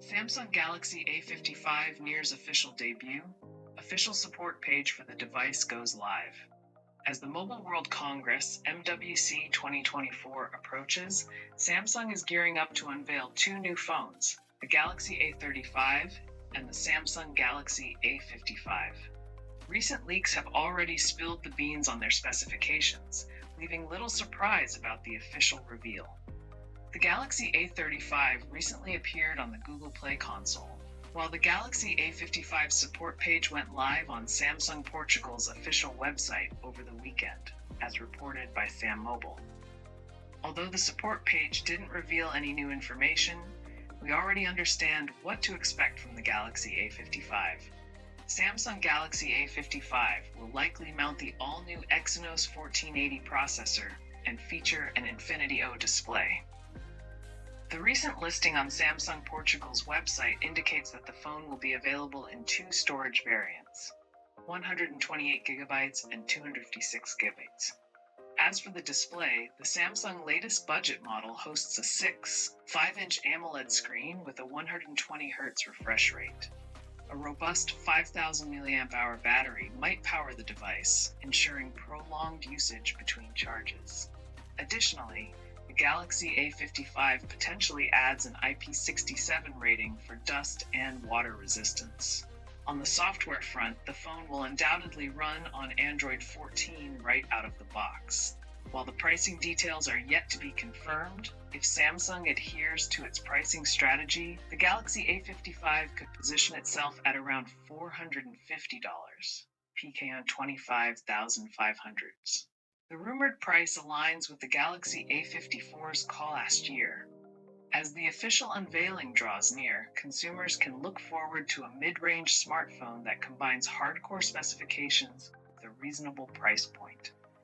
Samsung Galaxy A55 nears official debut. Official support page for the device goes live. As the Mobile World Congress MWC 2024 approaches, Samsung is gearing up to unveil two new phones, the Galaxy A35 and the Samsung Galaxy A55. Recent leaks have already spilled the beans on their specifications, leaving little surprise about the official reveal. The Galaxy A35 recently appeared on the Google Play console, while the Galaxy A55 support page went live on Samsung Portugal's official website over the weekend, as reported by Sam Mobile. Although the support page didn't reveal any new information, we already understand what to expect from the Galaxy A55. Samsung Galaxy A55 will likely mount the all-new Exynos 1480 processor and feature an Infinity O display. The recent listing on Samsung Portugal's website indicates that the phone will be available in two storage variants, 128GB and 256GB. As for the display, the Samsung latest budget model hosts a 6.5-inch AMOLED screen with a 120Hz refresh rate. A robust 5,000 mAh battery might power the device, ensuring prolonged usage between charges. Additionally, the Galaxy A55 potentially adds an IP67 rating for dust and water resistance. On the software front, the phone will undoubtedly run on Android 14 right out of the box. While the pricing details are yet to be confirmed, if Samsung adheres to its pricing strategy, the Galaxy A55 could position itself at around $450, PK on 25,500s. The rumored price aligns with the Galaxy A54's call last year. As the official unveiling draws near, consumers can look forward to a mid-range smartphone that combines hardcore specifications with a reasonable price point.